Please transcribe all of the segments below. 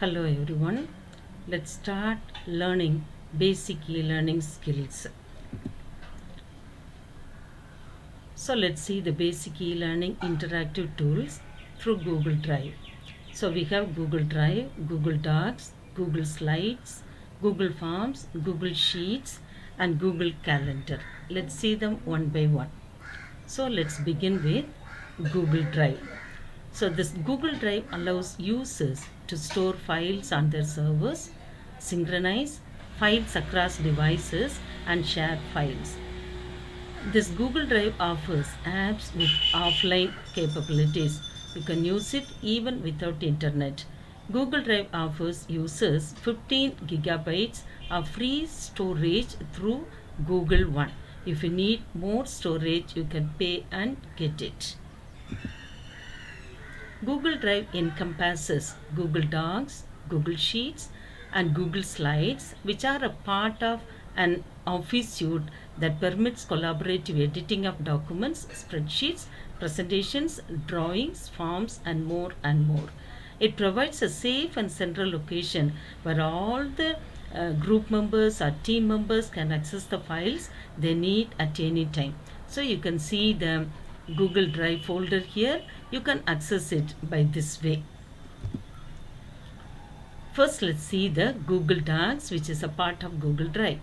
Hello everyone. Let's start learning basic e-learning skills. So let's see the basic e-learning interactive tools through Google Drive. So we have Google Drive, Google Docs, Google Slides, Google Forms, Google Sheets and Google Calendar. Let's see them one by one. So let's begin with Google Drive. So this Google Drive allows users to store files on their servers, synchronize files across devices and share files. This Google Drive offers apps with offline capabilities. You can use it even without internet. Google Drive offers users 15 gigabytes of free storage through Google One. If you need more storage, you can pay and get it. Google Drive encompasses Google Docs, Google Sheets, and Google Slides, which are a part of an Office suite that permits collaborative editing of documents, spreadsheets, presentations, drawings, forms, and more and more. It provides a safe and central location where all the group members or team members can access the files they need at any time. So you can see the Google Drive folder here. You can access it by this way. First, let's see the Google Docs, which is a part of Google Drive.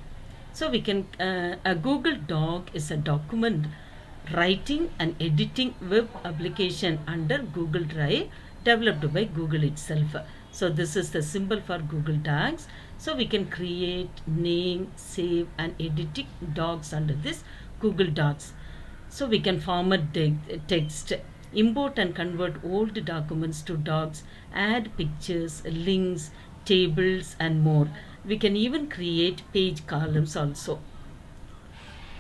So we can a Google Doc is a document writing and editing web application under Google Drive developed by Google itself. So this is the symbol for Google Docs. So we can create, name, save and edit docs under this Google Docs. So we can format text, import and convert old documents to docs, add pictures, links, tables and more. We can even create page columns also.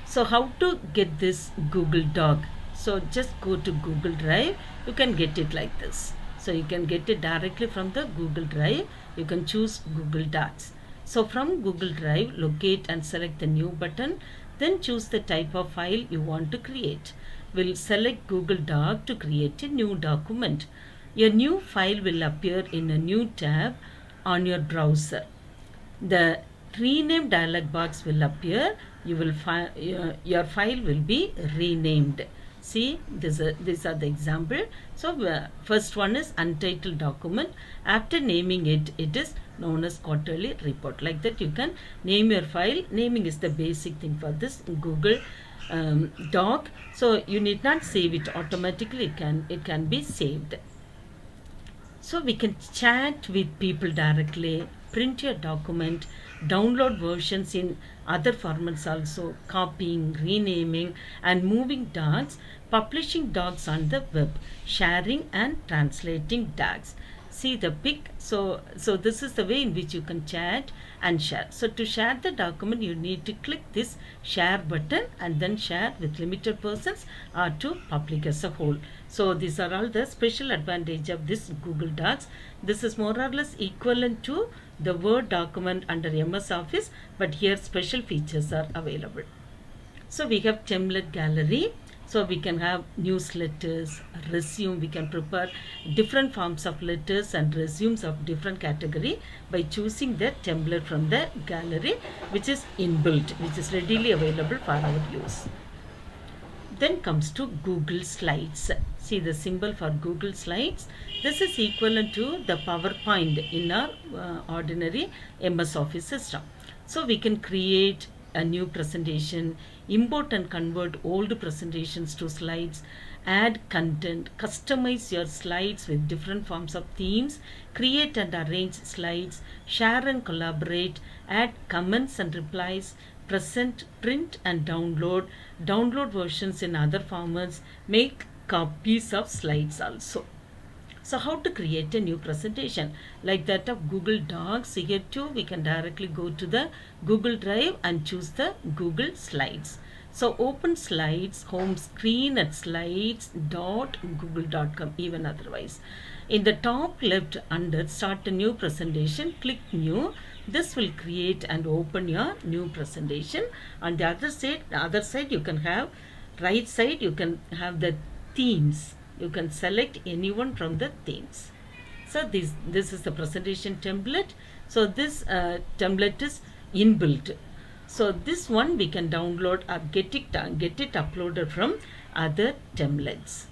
So how to get this Google Doc? So just go to Google Drive. You can get it like this. So you can get it directly from the Google Drive. You can choose Google Docs. So from Google Drive, locate and select the new button. Then choose the type of file you want to create. We'll select Google Doc to create a new document. Your new file will appear in a new tab on your browser. The rename dialog box will appear. You will your file will be renamed. See, these are the example. So first one is untitled document. After naming it, it is known as quarterly report. Like that, you can name your file. Naming is the basic thing for this Google Doc. So you need not save it automatically. It can be saved. So we can chat with people directly, print your document, download versions in other formats also, copying, renaming and moving docs, publishing docs on the web, sharing and translating docs. See the pic. So this is the way in which you can chat and share. So to share the document, you need to click this share button and then share with limited persons or to public as a whole. So these are all the special advantage of this Google Docs. This is more or less equivalent to the Word document under MS Office, but here special features are available. So we have template gallery. So we can have newsletters, resume. We can prepare different forms of letters and resumes of different category by choosing the template from the gallery, which is inbuilt, which is readily available for our use. Then comes to Google Slides. See the symbol for Google Slides. This is equivalent to the PowerPoint in our ordinary MS Office system. So we can create a new presentation, import and convert old presentations to slides, add content, customize your slides with different forms of themes, create and arrange slides, share and collaborate, add comments and replies, present, print and download versions in other formats, make copies of slides also. So how to create a new presentation like that of Google Docs? Here too we can directly go to the Google Drive and choose the Google Slides. So open Slides, home screen at slides.google.com, even otherwise. In the top left under start a new presentation, click new. This will create and open your new presentation. On the other side you can have, right side you can have the themes. You can select anyone from the themes. So this is the presentation template. So this template is inbuilt. So this one we can download or get it uploaded from other templates.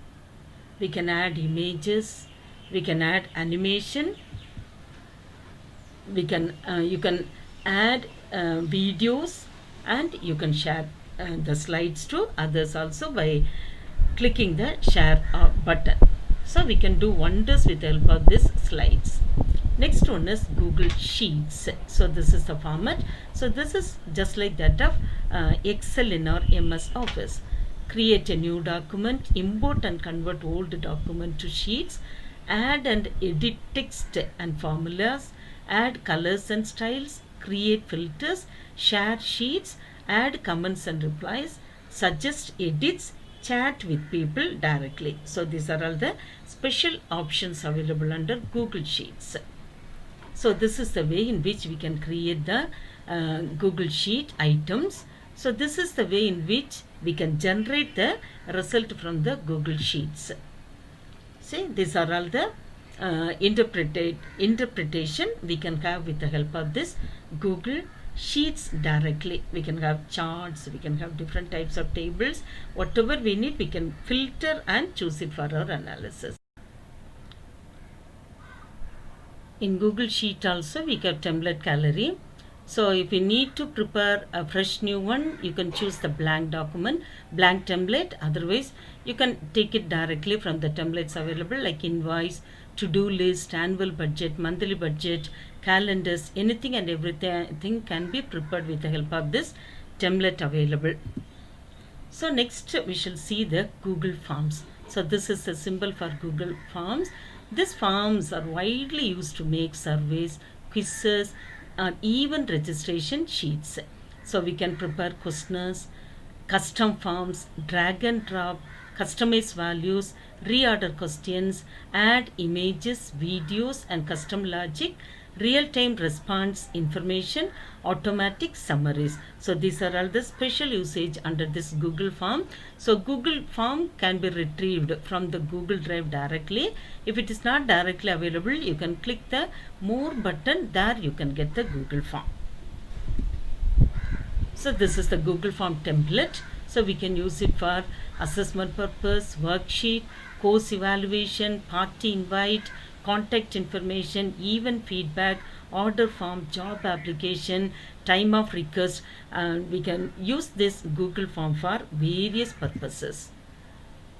We can add images, we can add animation, we can you can add videos, and you can share the slides to others also by clicking the share button. So we can do wonders with the help of these slides. Next one is Google Sheets. So this is the format. So this is just like that of Excel in our MS Office. Create a new document, import and convert old document to sheets, add and edit text and formulas, add colors and styles, create filters, share sheets, add comments and replies, suggest edits, chat with people directly. So these are all the special options available under Google Sheets. So this is the way in which we can create the Google Sheet items. So this is the way in which we can generate the result from the Google Sheets. See, these are all the interpretation we can have with the help of this Google Sheets directly. We can have charts, we can have different types of tables. Whatever we need, we can filter and choose it for our analysis. In Google Sheet also we have template gallery. So if you need to prepare a fresh new one, you can choose the blank document, blank template. Otherwise, you can take it directly from the templates available like invoice, to-do list, annual budget, monthly budget, calendars, anything and everything can be prepared with the help of this template available. So next we shall see the Google Forms. So this is a symbol for Google Forms. These forms are widely used to make surveys, quizzes, or even registration sheets. So we can prepare questionnaires, custom forms, drag and drop, customize values, reorder questions, add images, videos and custom logic, real-time response information, automatic summaries. So these are all the special usage under this Google Form. So Google Form can be retrieved from the Google Drive directly. If it is not directly available, you can click the more button. There you can get the Google Form. So this is the Google Form template. So we can use it for assessment purpose, worksheet, course evaluation, party invite, contact information, event feedback, order form, job application, time of request. We can use this Google Form for various purposes.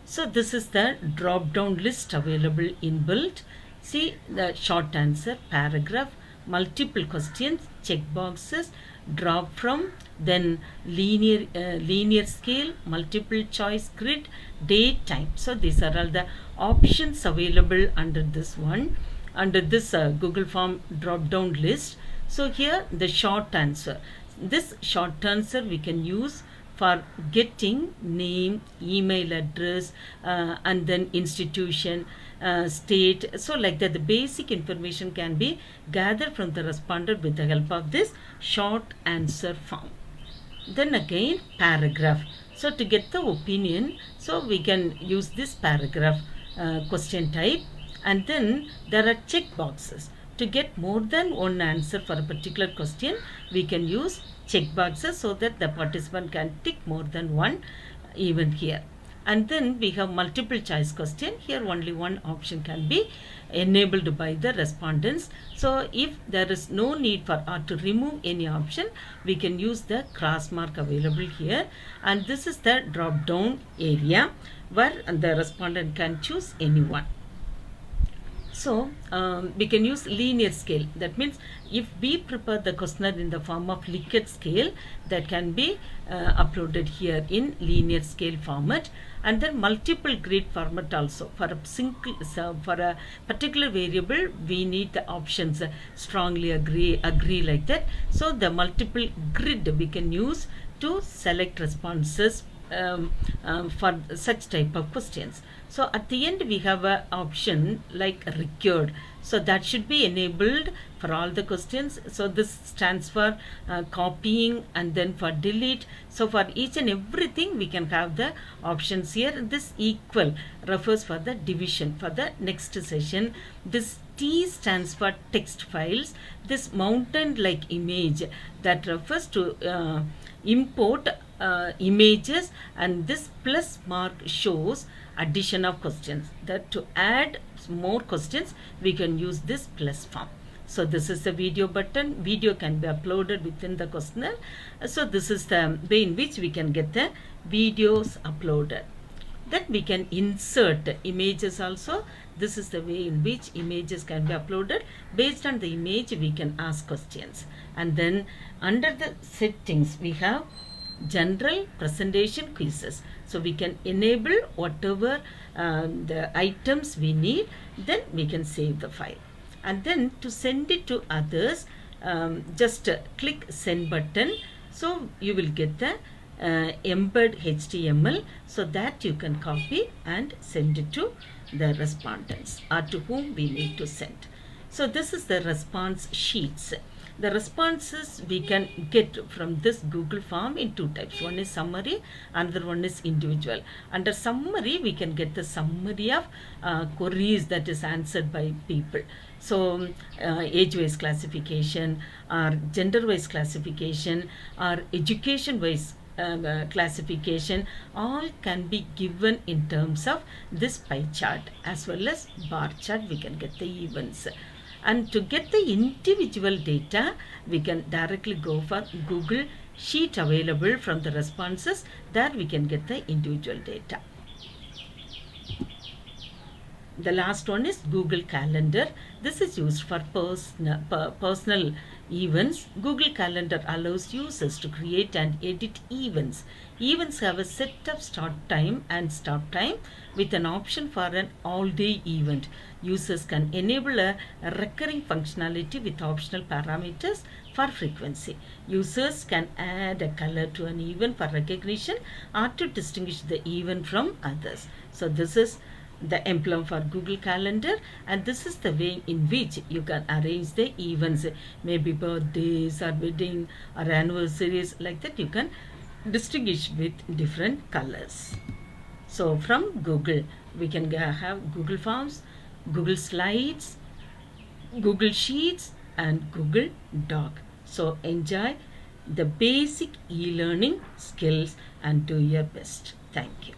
So this is the drop down list available inbuilt. See the short answer, paragraph, multiple questions, check boxes, drop from, then linear scale, multiple choice grid, date, time. So these are all the options available under this one, under this Google Form drop down list. So here the short answer. This short answer we can use for getting name, email address, and then institution, state. So like that the basic information can be gathered from the respondent with the help of this short answer form. Then again paragraph. So to get the opinion, so we can use this paragraph question type, and then there are check boxes. To get more than one answer for a particular question, we can use check boxes so that the participant can tick more than one even here. And then we have multiple choice question. Here only one option can be enabled by the respondents. So if there is no need for or to remove any option, we can use the cross mark available here. And this is the drop down area where the respondent can choose any one. So we can use linear scale. That means if we prepare the questionnaire in the form of Likert scale, that can be uploaded here in linear scale format. And then multiple grid format also. For a particular variable, we need the options strongly agree like that. So the multiple grid we can use to select responses for such type of questions. So at the end we have an option like required. So that should be enabled for all the questions. So this stands for copying, and then for delete. So for each and everything we can have the options here. This equal refers for the division for the next session. This T stands for text files. This mountain-like image that refers to import images, and this plus mark shows addition of questions. That to add more questions, we can use this plus form. So this is the video button. Video can be uploaded within the questionnaire. So this is the way in which we can get the videos uploaded. Then we can insert images also. This is the way in which images can be uploaded. Based on the image, we can ask questions. And then under the settings, we have general presentation quizzes. So we can enable whatever the items we need. Then we can save the file. And then to send it to others, just click send button. So you will get the embed HTML, so that you can copy and send it to the respondents or to whom we need to send. So this is the response sheets. The responses we can get from this Google form in two types. One is summary, another one is individual. Under summary, we can get the summary of queries that is answered by people. So age-wise classification, or gender-wise classification, or education-wise classification, all can be given in terms of this pie chart, as well as bar chart. We can get the events. And to get the individual data, we can directly go for Google Sheet available from the responses. There we can get the individual data. The last one is Google Calendar. This is used for personal events. Google Calendar allows users to create and edit events. Events have a set of start time and stop time with an option for an all-day event. Users can enable a recurring functionality with optional parameters for frequency. Users can add a color to an event for recognition or to distinguish the event from others. So this is the emblem for Google Calendar, and this is the way in which you can arrange the events, maybe birthdays or wedding or anniversaries, like that you can distinguish with different colors. So from Google, we can have Google Forms, Google Slides, Google Sheets, and Google Doc. So enjoy the basic e-learning skills and do your best. Thank you.